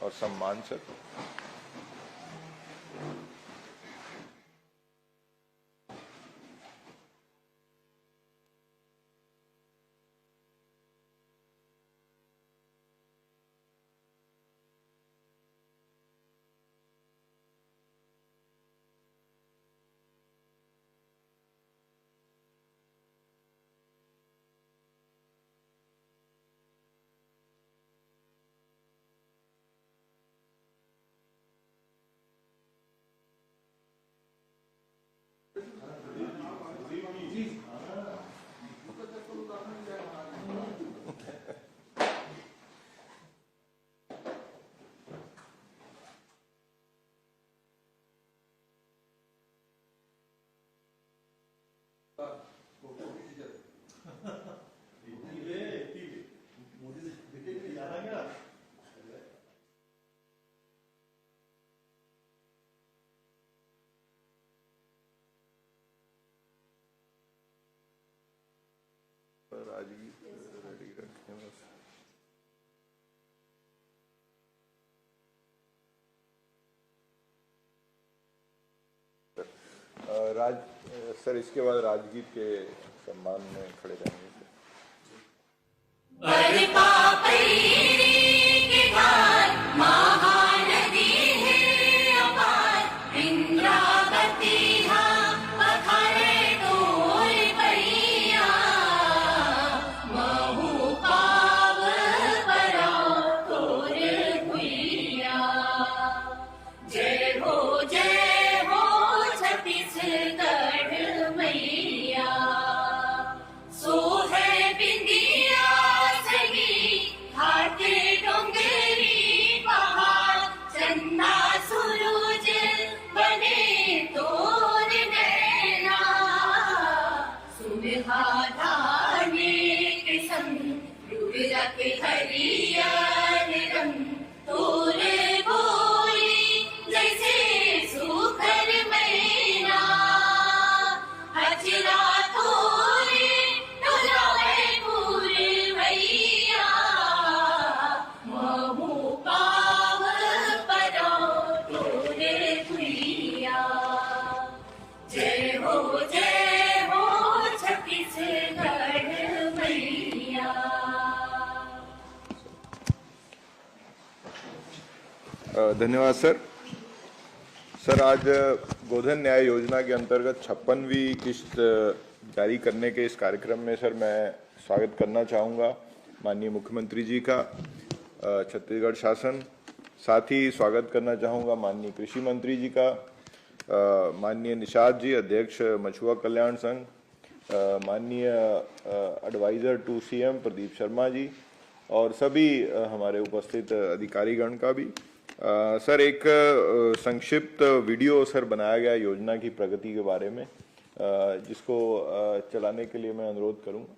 और सम्मान sir. Ready रखें बस। राज सर, इसके बाद राजगीर के सम्मान में खड़े रहेंगे। धन्यवाद सर। सर, आज गोधन न्याय योजना के अंतर्गत 56वीं किस्त जारी करने के इस कार्यक्रम में सर मैं स्वागत करना चाहूँगा माननीय मुख्यमंत्री जी का, छत्तीसगढ़ शासन। साथ ही स्वागत करना चाहूँगा माननीय कृषि मंत्री जी का, माननीय निषाद जी, अध्यक्ष मछुआ कल्याण संघ, माननीय adviser to CM Pradeep Sharma ji और सभी हमारे उपस्थित अधिकारीगण का भी। सर, एक संक्षिप्त वीडियो सर बनाया गया योजना की प्रगति के बारे में, जिसको चलाने के लिए मैं अनुरोध करूंगा।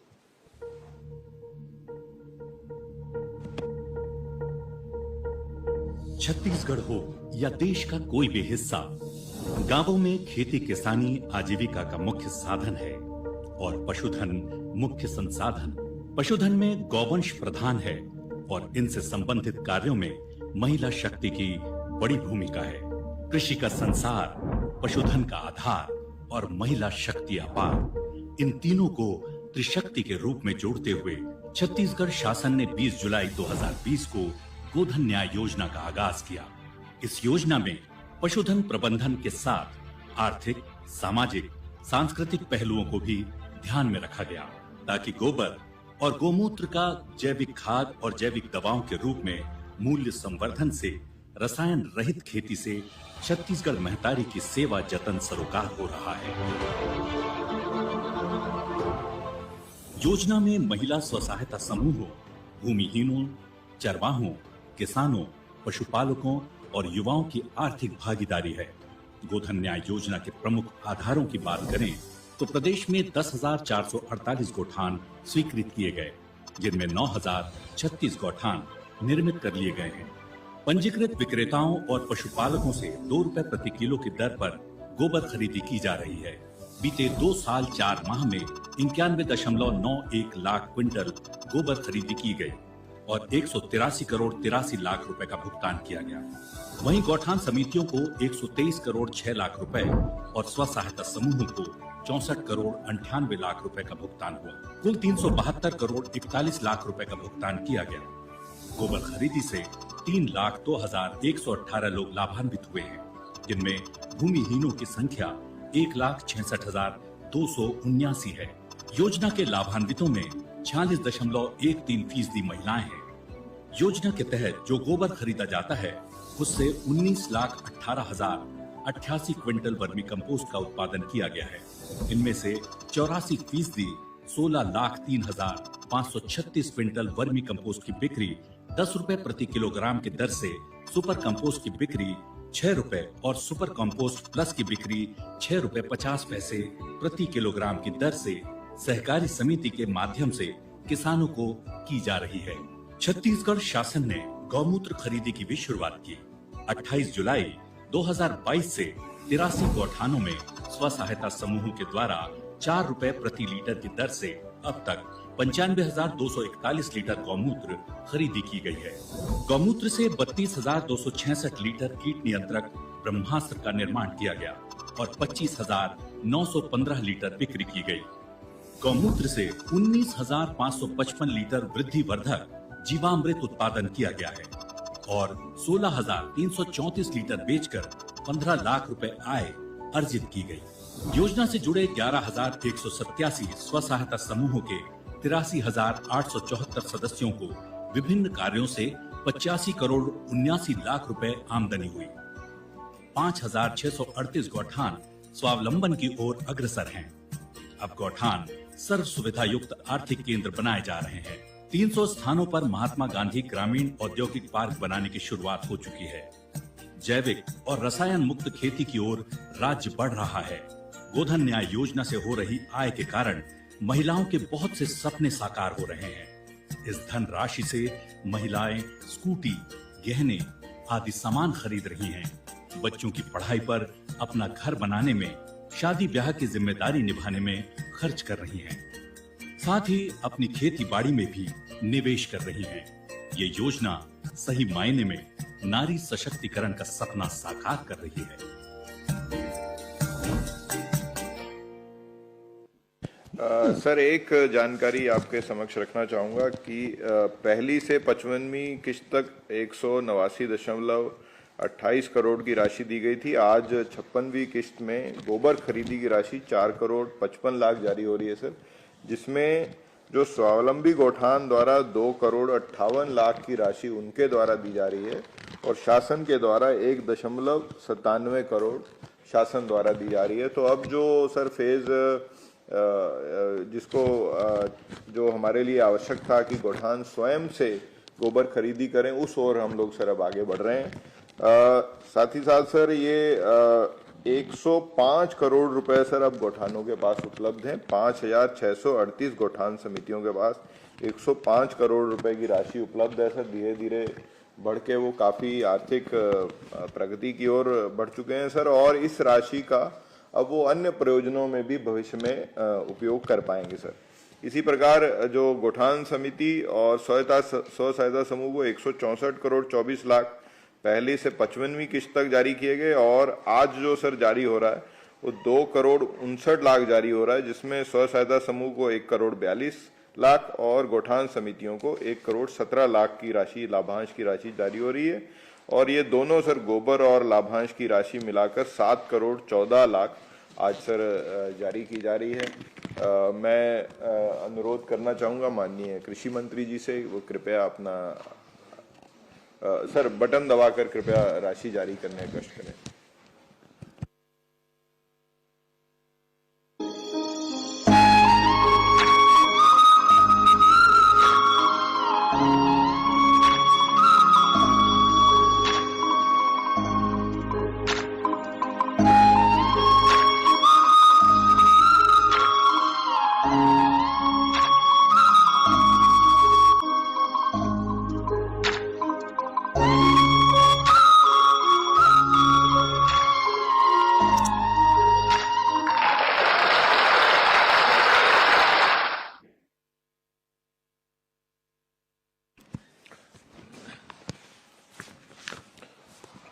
छत्तीसगढ़ हो या देश का कोई भी हिस्सा, गांवों में खेती किसानी आजीविका का मुख्य साधन है और पशुधन मुख्य संसाधन। पशुधन में गौवंश प्रधान है और इनसे संबंधित कार्यों में महिला शक्ति की बड़ी भूमिका है। कृषि का संसार, पशुधन का आधार और महिला शक्ति अपार, इन तीनों को त्रिशक्ति के रूप में जोड़ते हुए छत्तीसगढ़ शासन ने 20 जुलाई 2020 को गोधन न्याय योजना का आगाज किया। इस योजना में पशुधन प्रबंधन के साथ आर्थिक, सामाजिक, सांस्कृतिक पहलुओं को भी ध्यान में रखा गया ताकि गोबर और गोमूत्र का जैविक खाद और जैविक दवाओं के रूप में मूल्य संवर्धन से रसायन रहित खेती से छत्तीसगढ़ महतारी की सेवा जतन सरोकार हो रहा है। योजना में महिला स्वसहायता समूहों, भूमिहीनों, चरवाहों, किसानों, पशुपालकों और युवाओं की आर्थिक भागीदारी है। गोधन न्याय योजना के प्रमुख आधारों की बात करें तो प्रदेश में 10,448 गौठान स्वीकृत किए गए, जिनमें 9,036 गौठान निर्मित कर लिए गए हैं। पंजीकृत विक्रेताओं और पशुपालकों से 2 रुपए प्रति किलो की दर पर गोबर खरीदी की जा रही है। बीते 2 साल 4 माह में 91.91 लाख क्विंटल गोबर खरीदी की गई। और 183 करोड़ 83 लाख रुपए का भुगतान किया गया। वहीं गौठान समितियों को 123 करोड़ 6 लाख रुपए और स्व सहायता समूहों को 64 करोड़ 98 लाख रुपए का भुगतान हुआ। कुल 372 करोड़ 41 लाख रुपए का भुगतान किया गया। गोबर खरीदी से 3,02,118 लोग लाभान्वित हुए हैं, जिनमें भूमिहीनों की संख्या 1,66,279 है। योजना के लाभान्वितों में 46.13% महिलाएं हैं। योजना के तहत जो गोबर खरीदा जाता है उससे 19,18,088 क्विंटल वर्मी कंपोस्ट का उत्पादन किया गया है। इनमें से 84% 16,03,536 क्विंटल वर्मी कंपोस्ट की बिक्री 10 रुपए प्रति किलोग्राम की दर से, सुपर कंपोस्ट की बिक्री 6 रुपए और सुपर कंपोस्ट प्लस की बिक्री 6 रुपए 50 पैसे प्रति किलोग्राम की दर से सहकारी समिति के माध्यम से किसानों को की जा रही है। छत्तीसगढ़ शासन ने गौमूत्र खरीदी की भी शुरुआत की। 28 जुलाई 2022 से 83 गौठानों में स्व सहायता समूहों के द्वारा 4 रुपए प्रति लीटर की दर से अब तक 95,241 लीटर गौमूत्र खरीदी की गई है। गौमूत्र से 32,266 लीटर कीट नियंत्रक ब्रह्मास्त्र का निर्माण किया गया और 25,915 लीटर बिक्री की गई। गौमूत्र से 19,555 लीटर वृद्धि वर्धक जीवामृत उत्पादन किया गया है और 16,334 लीटर बेचकर 15 लाख रुपए आय अर्जित की गई। योजना से जुड़े 11,187 स्व सहायता समूहों के 83,874 सदस्यों को विभिन्न कार्यों से 85 करोड़ 79 लाख रुपए आमदनी हुई। 5,638 गौठान स्वावलंबन की ओर अग्रसर हैं। अब गौठान सर्व सुविधा युक्त आर्थिक केंद्र बनाए जा रहे हैं। 300 स्थानों पर महात्मा गांधी ग्रामीण औद्योगिक पार्क बनाने की शुरुआत हो चुकी है। जैविक और रसायन मुक्त खेती की ओर राज्य बढ़ रहा है। गोधन न्याय योजना से हो रही आय के कारण महिलाओं के बहुत से सपने साकार हो रहे हैं। इस धन राशि से महिलाएं स्कूटी, गहने आदि सामान खरीद रही हैं। बच्चों की पढ़ाई पर, अपना घर बनाने में, शादी ब्याह की जिम्मेदारी निभाने में खर्च कर रही हैं। साथ ही अपनी खेती बाड़ी में भी निवेश कर रही हैं। ये योजना सही मायने में नारी सशक्तिकरण का सपना साकार कर रही है। सर, एक जानकारी आपके समक्ष रखना चाहूँगा कि पहली से 55वीं किश्त तक 189.28 करोड़ की राशि दी गई थी। आज 56वीं किश्त में गोबर खरीदी की राशि 4 करोड़ 55 लाख जारी हो रही है सर, जिसमें जो स्वावलंबी गौठान द्वारा 2 करोड़ 58 लाख की राशि उनके द्वारा दी जा रही है और शासन के द्वारा 1.97 करोड़ शासन द्वारा दी जा रही है। तो अब जो सर फेज जिसको जो हमारे लिए आवश्यक था कि गौठान स्वयं से गोबर खरीदी करें, उस ओर हम लोग सर अब आगे बढ़ रहे हैं। साथ ही साथ सर ये 105 करोड़ रुपए सर अब गौठानों के पास उपलब्ध हैं। 5,638 गौठान समितियों के पास 105 करोड़ रुपए की राशि उपलब्ध है सर। धीरे धीरे बढ़ के वो काफ़ी आर्थिक प्रगति की ओर बढ़ चुके हैं सर, और इस राशि का अब वो अन्य प्रयोजनों में भी भविष्य में उपयोग कर पाएंगे सर। इसी प्रकार जो गौठान समिति और स्व सहायता समूह को 164 करोड़ 24 लाख पहले से 55वीं किश्त तक जारी किए गए और आज जो सर जारी हो रहा है वो 2 करोड़ 59 लाख जारी हो रहा है, जिसमें स्व सहायता समूह को 1 करोड़ 42 लाख और गौठान समितियों को 1 करोड़ 17 लाख की राशि, लाभांश की राशि जारी हो रही है। और ये दोनों सर गोबर और लाभांश की राशि मिलाकर 7 करोड़ 14 लाख आज सर जारी की जा रही है। मैं अनुरोध करना चाहूँगा माननीय कृषि मंत्री जी से, वो कृपया अपना सर बटन दबाकर कृपया राशि जारी करने का कष्ट करें।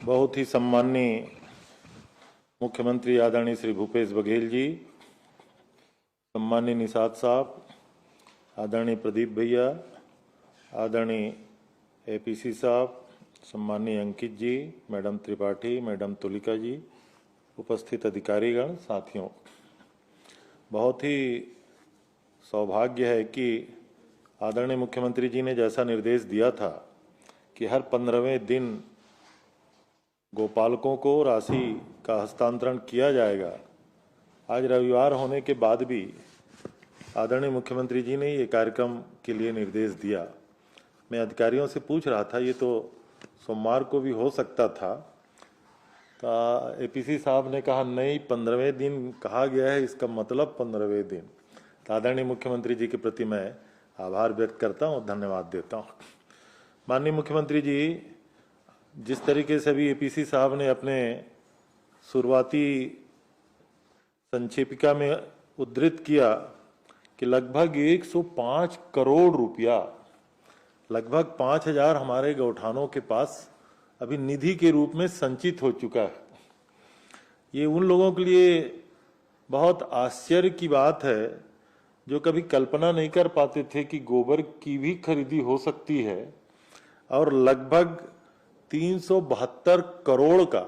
बहुत ही सम्माननीय मुख्यमंत्री आदरणीय श्री भूपेश बघेल जी, सम्माननीय निषाद साहब, आदरणीय प्रदीप भैया, आदरणीय एपीसी साहब, सम्माननीय अंकित जी, मैडम त्रिपाठी, मैडम तुलिका जी, उपस्थित अधिकारीगण, साथियों, बहुत ही सौभाग्य है कि आदरणीय मुख्यमंत्री जी ने जैसा निर्देश दिया था कि हर 15वें दिन गोपालकों को राशि का हस्तांतरण किया जाएगा। आज रविवार होने के बाद भी आदरणीय मुख्यमंत्री जी ने ये कार्यक्रम के लिए निर्देश दिया। मैं अधिकारियों से पूछ रहा था, ये तो सोमवार को भी हो सकता था। तो एपीसी साहब ने कहा नहीं, 15वें दिन कहा गया है, इसका मतलब 15वें दिन। तो आदरणीय मुख्यमंत्री जी के प्रति मैं आभार व्यक्त करता हूँ, धन्यवाद देता हूँ। माननीय मुख्यमंत्री जी, जिस तरीके से अभी एपीसी साहब ने अपने शुरुआती संक्षेपिका में उद्धृत किया कि लगभग 105 करोड़ रुपया, लगभग 5000 हमारे गौठानों के पास अभी निधि के रूप में संचित हो चुका है। ये उन लोगों के लिए बहुत आश्चर्य की बात है जो कभी कल्पना नहीं कर पाते थे कि गोबर की भी खरीदी हो सकती है, और लगभग 372 करोड़ का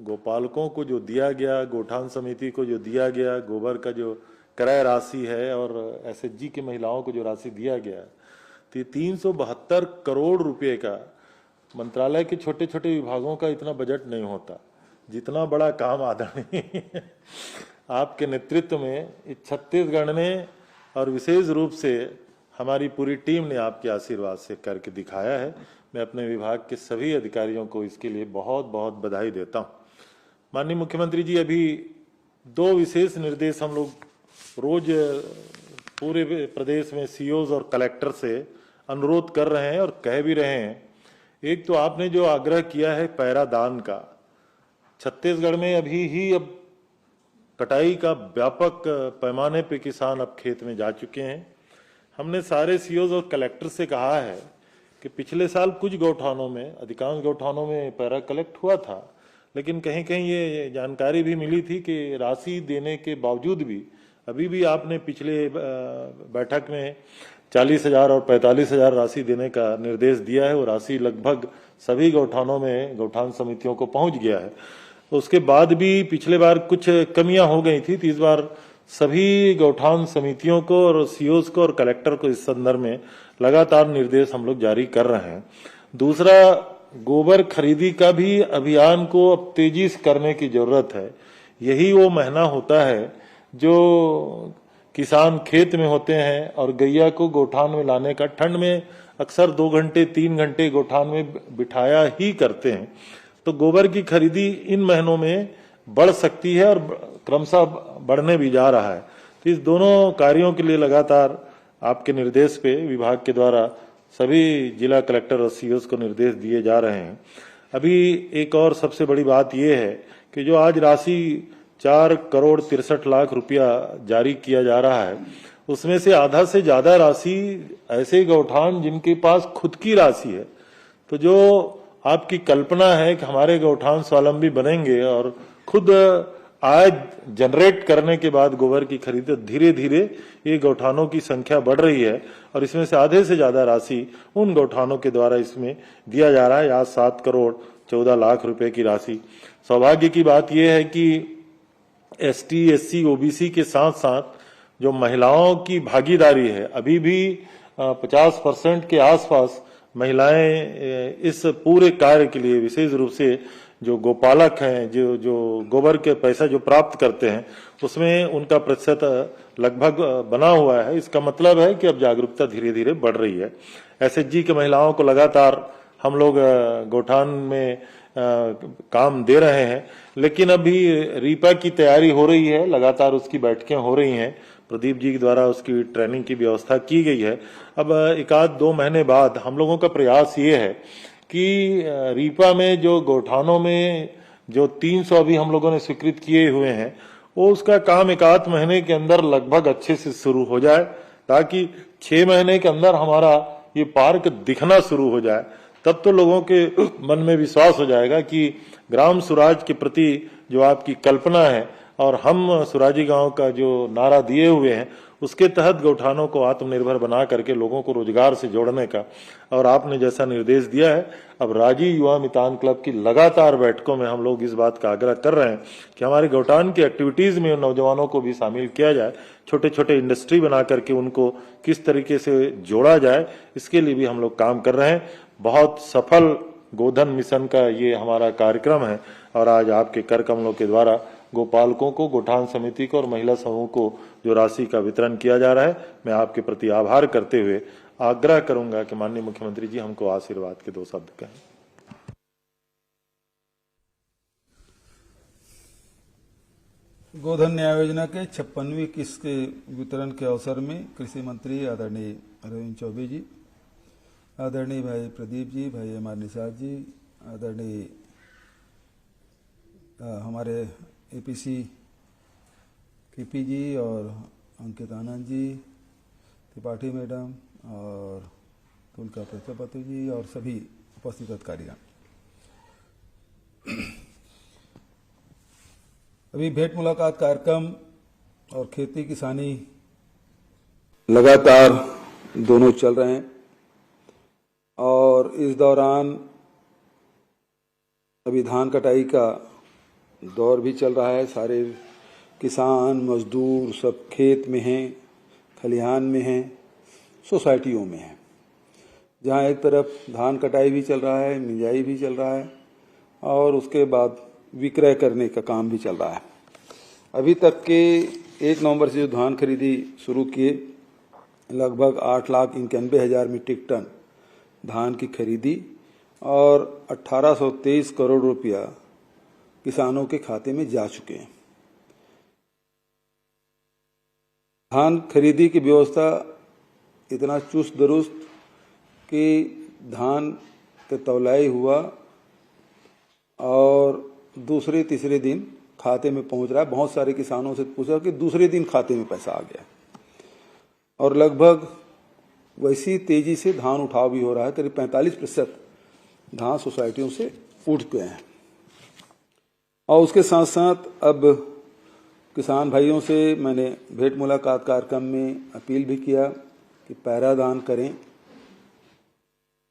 गोपालकों को जो दिया गया, गोठान समिति को जो दिया गया, गोबर का जो क्रय राशि है और एसएचजी की महिलाओं को जो राशि दिया गया, तो 372 करोड़ रुपए का मंत्रालय के छोटे छोटे विभागों का इतना बजट नहीं होता। जितना बड़ा काम आदरणीय आपके नेतृत्व में इस छत्तीसगढ़ ने और विशेष रूप से हमारी पूरी टीम ने आपके आशीर्वाद से करके दिखाया है। मैं अपने विभाग के सभी अधिकारियों को इसके लिए बहुत बहुत बधाई देता हूं। माननीय मुख्यमंत्री जी, अभी 2 विशेष निर्देश हम लोग रोज पूरे प्रदेश में सीओज और कलेक्टर से अनुरोध कर रहे हैं और कह भी रहे हैं। एक तो आपने जो आग्रह किया है पैरा दान का, छत्तीसगढ़ में अभी ही अब कटाई का व्यापक पैमाने पे किसान अब खेत में जा चुके हैं। हमने सारे सीओज और कलेक्टर से कहा है कि पिछले साल कुछ गौठानों में, अधिकांश गौठानों में पैरा कलेक्ट हुआ था, लेकिन कहीं कहीं ये जानकारी भी मिली थी कि राशि देने के बावजूद भी अभी भी आपने पिछले बैठक में 40,000 और 45,000 राशि देने का निर्देश दिया है। वो राशि लगभग सभी गौठानों में, गौठान समितियों को पहुंच गया है। उसके बाद भी पिछले बार कुछ कमियां हो गई थी, तो इस बार सभी गौठान समितियों को और सीओज को और कलेक्टर को इस संदर्भ में लगातार निर्देश हम लोग जारी कर रहे हैं। दूसरा, गोबर खरीदी का भी अभियान को अब तेजी से करने की जरूरत है। यही वो महीना होता है जो किसान खेत में होते हैं और गैया को गोठान में लाने का, ठंड में अक्सर 2 घंटे 3 घंटे गोठान में बिठाया ही करते हैं। तो गोबर की खरीदी इन महीनों में बढ़ सकती है और क्रमशः बढ़ने भी जा रहा है। तो इस दोनों कार्यों के लिए लगातार आपके निर्देश पे विभाग के द्वारा सभी जिला कलेक्टर और सीओज को निर्देश दिए जा रहे हैं। अभी एक और सबसे बड़ी बात यह है कि जो आज राशि 4 करोड़ 63 लाख रुपया जारी किया जा रहा है, उसमें से आधा से ज्यादा राशि ऐसे गौठान जिनके पास खुद की राशि है। तो जो आपकी कल्पना है कि हमारे गौठान स्वावलंबी बनेंगे और खुद आय जनरेट करने के बाद गोबर की खरीद, धीरे धीरे ये गौठानों की संख्या बढ़ रही है और इसमें से आधे से ज्यादा राशि उन गौठानों के द्वारा इसमें दिया जा रहा है। आज 7 करोड़ 14 लाख रुपए की राशि। सौभाग्य की बात यह है कि एसटी, एससी, ओबीसी के साथ साथ जो महिलाओं की भागीदारी है, अभी भी 50% के आसपास महिलाएं इस पूरे कार्य के लिए, विशेष रूप से जो गोपालक हैं, जो गोबर के पैसा जो प्राप्त करते हैं, उसमें उनका प्रतिशत लगभग बना हुआ है। इसका मतलब है कि अब जागरूकता धीरे धीरे बढ़ रही है। एसएचजी के महिलाओं को लगातार हम लोग गौठान में काम दे रहे हैं, लेकिन अभी रीपा की तैयारी हो रही है, लगातार उसकी बैठकें हो रही हैं। प्रदीप जी के द्वारा उसकी ट्रेनिंग की व्यवस्था की गई है। अब 1-2 महीने बाद हम लोगों का प्रयास ये है कि रीपा में जो गौठानों में जो 300 अभी हम लोगों ने स्वीकृत किए हुए हैं, वो उसका काम 1-8 महीने के अंदर लगभग अच्छे से शुरू हो जाए, ताकि 6 महीने के अंदर हमारा ये पार्क दिखना शुरू हो जाए। तब तो लोगों के मन में विश्वास हो जाएगा कि ग्राम स्वराज के प्रति जो आपकी कल्पना है और हम सुराजी गांव का जो नारा दिए हुए हैं उसके तहत गौठानों को आत्मनिर्भर बना करके लोगों को रोजगार से जोड़ने का, और आपने जैसा निर्देश दिया है, अब राजी युवा मितान क्लब की लगातार बैठकों में हम लोग इस बात का आग्रह कर रहे हैं कि हमारे गौठान की एक्टिविटीज में नौजवानों को भी शामिल किया जाए, छोटे छोटे इंडस्ट्री बना करके उनको किस तरीके से जोड़ा जाए, इसके लिए भी हम लोग काम कर रहे हैं। बहुत सफल गोधन मिशन का ये हमारा कार्यक्रम है और आज आपके कर कमलों के द्वारा गोपालकों को, गौठान समिति को और महिला समूह को जो राशि का वितरण किया जा रहा है, मैं आपके प्रति आभार करते हुए आग्रह करूंगा कि माननीय मुख्यमंत्री जी हमको आशीर्वाद के 2 शब्द कहें। गोधन न्याय योजना के 56वीं किस्त के वितरण के अवसर में कृषि मंत्री आदरणीय अरविंद चौबे जी, आदरणीय भाई प्रदीप जी, भाई एम आर निषाद जी, आदरणीय हमारे एपीसी केपी जी और अंकित आनंद जी, त्रिपाठी मैडम और तुलका प्रजापति जी और सभी उपस्थित अधिकारियों, अभी भेंट मुलाकात कार्यक्रम और खेती किसानी लगातार दोनों चल रहे हैं और इस दौरान अभी धान कटाई का दौर भी चल रहा है। सारे किसान मजदूर सब खेत में हैं, खलिहान में हैं, सोसाइटियों में हैं, जहाँ एक तरफ धान कटाई भी चल रहा है, मिंजाई भी चल रहा है और उसके बाद विक्रय करने का काम भी चल रहा है। अभी तक के 1 नवंबर से जो धान खरीदी शुरू किए, लगभग 8,91,000 मीट्रिक टन धान की खरीदी और 1823 करोड़ रुपया किसानों के खाते में जा चुके हैं। धान खरीदी की व्यवस्था इतना चुस्त दुरुस्त कि धान का तौलाई हुआ और दूसरे तीसरे दिन खाते में पहुंच रहा है। बहुत सारे किसानों से पूछा कि दूसरे दिन खाते में पैसा आ गया और लगभग वैसी तेजी से धान उठाव भी हो रहा है। करीब 45% धान सोसाइटियों से उठ गए हैं और उसके साथ साथ अब किसान भाइयों से मैंने भेंट मुलाकात कार्यक्रम में अपील भी किया कि पैरादान करें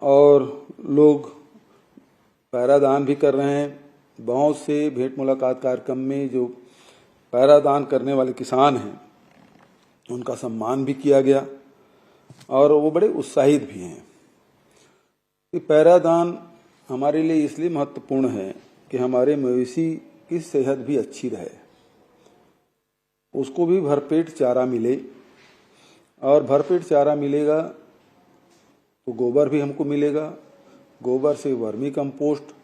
और लोग पैरादान भी कर रहे हैं। बहुत से भेंट मुलाकात कार्यक्रम में जो पैरादान करने वाले किसान हैं उनका सम्मान भी किया गया और वो बड़े उत्साहित भी हैं कि पैरादान हमारे लिए इसलिए महत्वपूर्ण है कि हमारे मवेशी की सेहत भी अच्छी रहे, उसको भी भरपेट चारा मिले और भरपेट चारा मिलेगा तो गोबर भी हमको मिलेगा, गोबर से वर्मी कंपोस्ट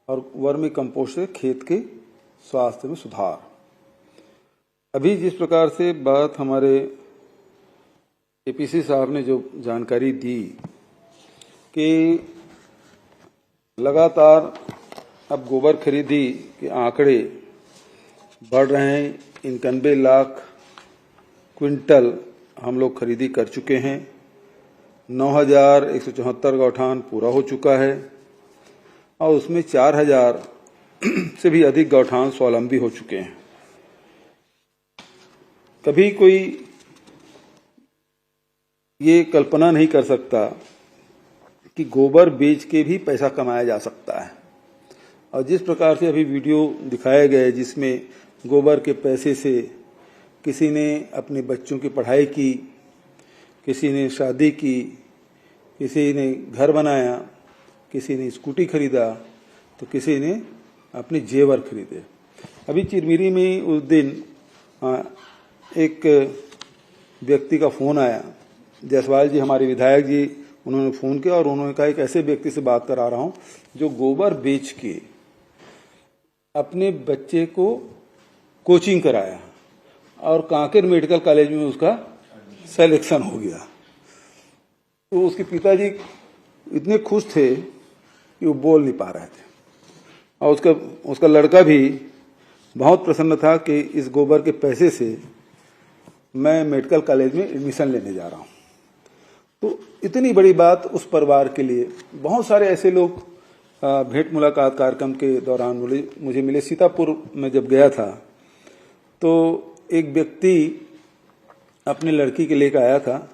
और वर्मी कंपोस्ट से खेत के स्वास्थ्य में सुधार। अभी जिस प्रकार से बात हमारे एपीसी साहब ने जो जानकारी दी कि लगातार अब गोबर खरीदी के आंकड़े बढ़ रहे हैं। 91 लाख क्विंटल हम लोग खरीदी कर चुके हैं। 9,174 गौठान पूरा हो चुका है और उसमें 4,000 से भी अधिक गौठान स्वावलंबी हो चुके हैं। कभी कोई ये कल्पना नहीं कर सकता कि गोबर बेच के भी पैसा कमाया जा सकता है और जिस प्रकार से अभी वीडियो दिखाए गए जिसमें गोबर के पैसे से किसी ने अपने बच्चों की पढ़ाई की, किसी ने शादी की, किसी ने घर बनाया, किसी ने स्कूटी खरीदा तो किसी ने अपने जेवर खरीदे। अभी चिरमिरी में उस दिन एक व्यक्ति का फोन आया, जायसवाल जी हमारे विधायक जी, उन्होंने फोन किया और उन्होंने कहा एक ऐसे व्यक्ति से बात करा रहा हूं जो गोबर बेच के अपने बच्चे को कोचिंग कराया और कांकेर मेडिकल कॉलेज में उसका सिलेक्शन हो गया। तो उसके पिताजी इतने खुश थे कि वो बोल नहीं पा रहे थे और उसका लड़का भी बहुत प्रसन्न था कि इस गोबर के पैसे से मैं मेडिकल कॉलेज में एडमिशन लेने जा रहा हूं। तो इतनी बड़ी बात उस परिवार के लिए। बहुत सारे ऐसे लोग भेंट मुलाकात कार्यक्रम के दौरान मुझे मिले। सीतापुर में जब गया था तो एक व्यक्ति अपने लड़की के लेकर आया था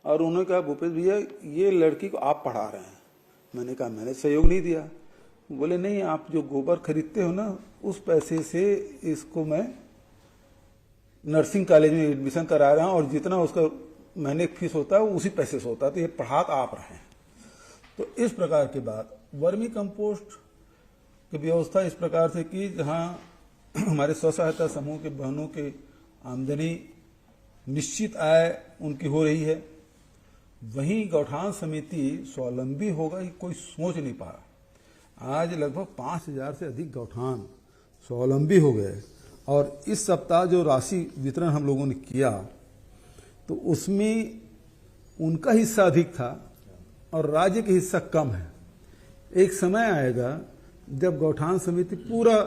और उन्होंने कहा, भूपेश भैया ये लड़की को आप पढ़ा रहे हैं। मैंने कहा मैंने सहयोग नहीं दिया। बोले नहीं, आप जो गोबर खरीदते हो ना उस पैसे से इसको मैं नर्सिंग कॉलेज में एडमिशन करा रहा हूँ और जितना उसका महीने की फीस होता है वो उसी पैसे से होता है, तो ये पढ़ा आप रहे हैं। तो इस प्रकार की बात। वर्मी कंपोस्ट की व्यवस्था इस प्रकार से की जहाँ हमारे स्व सहायता समूह के बहनों के आमदनी निश्चित आय उनकी हो रही है, वहीं गौठान समिति स्वावलंबी होगा ये कोई सोच नहीं पा रहा। आज लगभग 5000 से अधिक गौठान स्वावलंबी हो गए और इस सप्ताह जो राशि वितरण हम लोगों ने किया तो उसमें उनका हिस्सा अधिक था और राज्य का हिस्सा कम है। एक समय आएगा जब गौठान समिति पूरा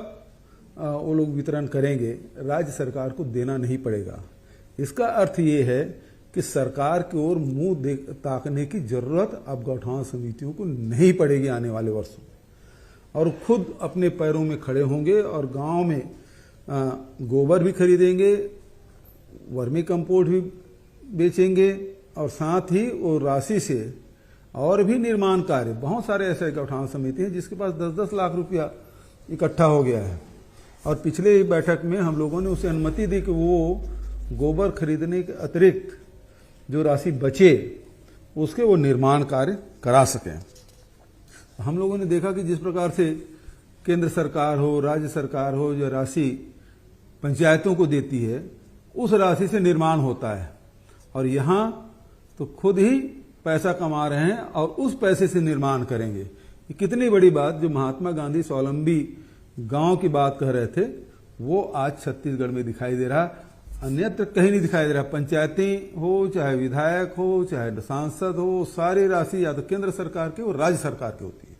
वो लोग वितरण करेंगे, राज्य सरकार को देना नहीं पड़ेगा। इसका अर्थ ये है कि सरकार की ओर मुंह ताकने की जरूरत अब गौठान समितियों को नहीं पड़ेगी आने वाले वर्षों में, और खुद अपने पैरों में खड़े होंगे और गांव में गोबर भी खरीदेंगे, वर्मी कंपोस्ट भी बेचेंगे और साथ ही वो राशि से और भी निर्माण कार्य। बहुत सारे ऐसे गौठान समिति हैं जिसके पास 10-10 लाख रुपया इकट्ठा हो गया है और पिछले ही बैठक में हम लोगों ने उसे अनुमति दी कि वो गोबर खरीदने के अतिरिक्त जो राशि बचे उसके वो निर्माण कार्य करा सकें। हम लोगों ने देखा कि जिस प्रकार से केंद्र सरकार हो, राज्य सरकार हो, जो राशि पंचायतों को देती है उस राशि से निर्माण होता है और यहाँ तो खुद ही पैसा कमा रहे हैं और उस पैसे से निर्माण करेंगे। ये कितनी बड़ी बात। जो महात्मा गांधी स्वावलंबी गांव की बात कह रहे थे वो आज छत्तीसगढ़ में दिखाई दे रहा, अन्यत्र कहीं नहीं दिखाई दे रहा। पंचायतें हो, चाहे विधायक हो, चाहे सांसद हो, सारी राशि या तो केंद्र सरकार की और राज्य सरकार की होती है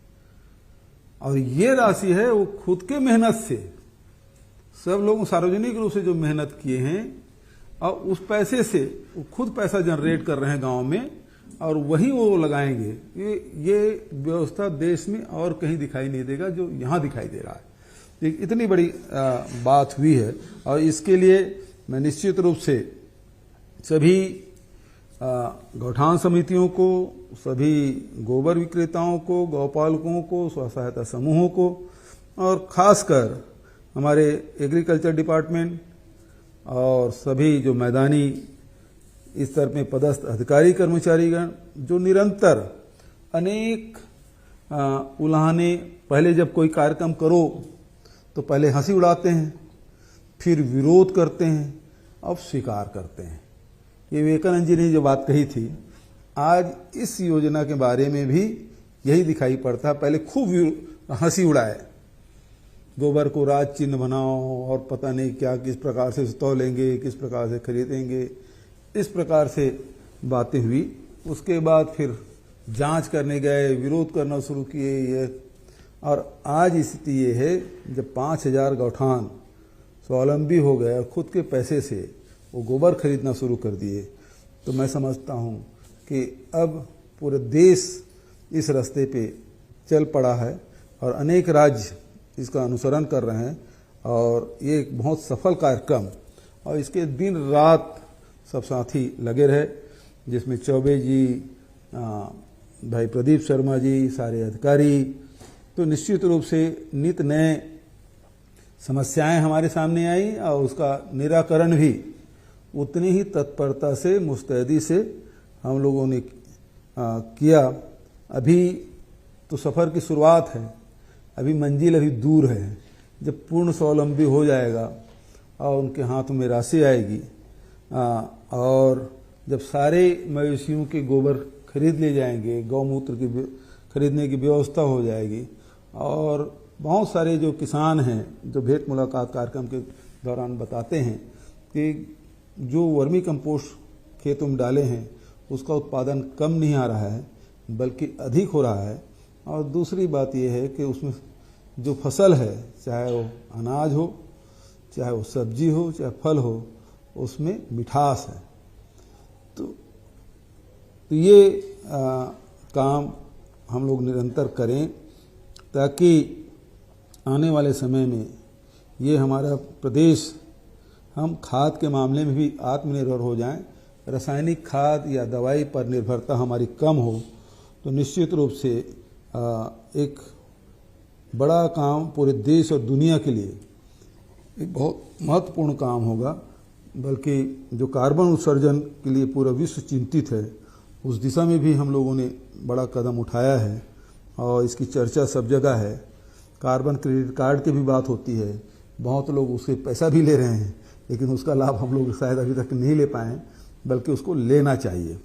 और ये राशि है वो खुद के मेहनत से सब लोग सार्वजनिक रूप से जो मेहनत किए हैं और उस पैसे से वो खुद पैसा जनरेट कर रहे हैं गांव में और वही वो लगाएंगे। ये व्यवस्था देश में और कहीं दिखाई नहीं देगा जो यहां दिखाई दे रहा है। इतनी बड़ी बात हुई है और इसके लिए मैं निश्चित रूप से सभी गौठान समितियों को, सभी गोबर विक्रेताओं को, गौपालकों को, स्व सहायता समूहों को और खासकर हमारे एग्रीकल्चर डिपार्टमेंट और सभी जो मैदानी स्तर में पदस्थ अधिकारी कर्मचारीगण जो निरंतर अनेक उल्हाने, पहले जब कोई कार्यक्रम करो तो पहले हंसी उड़ाते हैं, फिर विरोध करते हैं, अब स्वीकार करते हैं। ये विवेकानंद जी ने जो बात कही थी, आज इस योजना के बारे में भी यही दिखाई पड़ता। पहले खूब हंसी उड़ाए, गोबर को राज चिन्ह बनाओ और पता नहीं क्या, किस प्रकार से तौलेंगे, किस प्रकार से खरीदेंगे, इस प्रकार से बातें हुई। उसके बाद फिर जांच करने गए, विरोध करना शुरू किए ये, और आज स्थिति ये है जब 5000 गौठान स्वावलंबी हो गए और खुद के पैसे से वो गोबर खरीदना शुरू कर दिए, तो मैं समझता हूँ कि अब पूरे देश इस रास्ते पे चल पड़ा है और अनेक राज्य इसका अनुसरण कर रहे हैं और ये एक बहुत सफल कार्यक्रम और इसके दिन रात सब साथी लगे रहे, जिसमें चौबे जी, भाई प्रदीप शर्मा जी, सारे अधिकारी। तो निश्चित रूप से नित नए समस्याएं हमारे सामने आई और उसका निराकरण भी उतनी ही तत्परता से, मुस्तैदी से हम लोगों ने किया। अभी तो सफ़र की शुरुआत है, अभी मंजिल अभी दूर है। जब पूर्ण स्वावलंबी हो जाएगा और उनके हाथ में राशि आएगी और जब सारे मवेशियों के गोबर खरीद ले जाएंगे, गौमूत्र की खरीदने की व्यवस्था हो जाएगी और बहुत सारे जो किसान हैं जो भेंट मुलाकात कार्यक्रम के दौरान बताते हैं कि जो वर्मी कंपोस्ट खेतों में डाले हैं उसका उत्पादन कम नहीं आ रहा है बल्कि अधिक हो रहा है। और दूसरी बात यह है कि उसमें जो फसल है, चाहे वो अनाज हो, चाहे वो सब्जी हो, चाहे फल हो, उसमें मिठास है। तो तो ये काम हम लोग निरंतर करें ताकि आने वाले समय में ये हमारा प्रदेश, हम खाद के मामले में भी आत्मनिर्भर हो जाएं, रासायनिक खाद या दवाई पर निर्भरता हमारी कम हो, तो निश्चित रूप से एक बड़ा काम पूरे देश और दुनिया के लिए एक बहुत महत्वपूर्ण काम होगा। बल्कि जो कार्बन उत्सर्जन के लिए पूरा विश्व चिंतित है, उस दिशा में भी हम लोगों ने बड़ा कदम उठाया है और इसकी चर्चा सब जगह है। कार्बन क्रेडिट कार्ड की भी बात होती है, बहुत लोग उससे पैसा भी ले रहे हैं, लेकिन उसका लाभ हम लोग शायद अभी तक नहीं ले पाए, बल्कि उसको लेना चाहिए।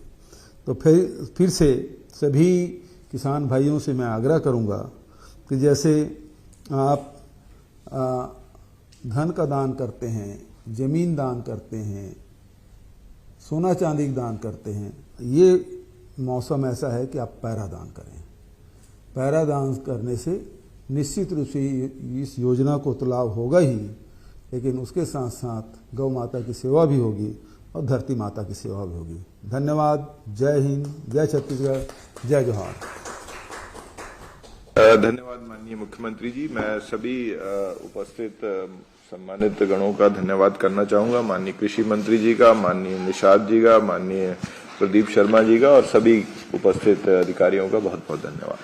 तो फिर से सभी किसान भाइयों से मैं आग्रह करूंगा कि जैसे आप धन का दान करते हैं, जमीन दान करते हैं, सोना चांदी दान करते हैं, ये मौसम ऐसा है कि आप पैरा दान करें। पैरा दान करने से निश्चित रूप से इस योजना को तो लाभ होगा ही, लेकिन उसके साथ साथ गौ माता की सेवा भी होगी और धरती माता की सेवा भी होगी। धन्यवाद। जय हिंद, जय छत्तीसगढ़, जय जोहार। धन्यवाद माननीय मुख्यमंत्री जी। मैं सभी उपस्थित सम्मानित गणों का धन्यवाद करना चाहूंगा, माननीय कृषि मंत्री जी का, माननीय निषाद जी का, माननीय प्रदीप शर्मा जी का और सभी उपस्थित अधिकारियों का बहुत बहुत धन्यवाद।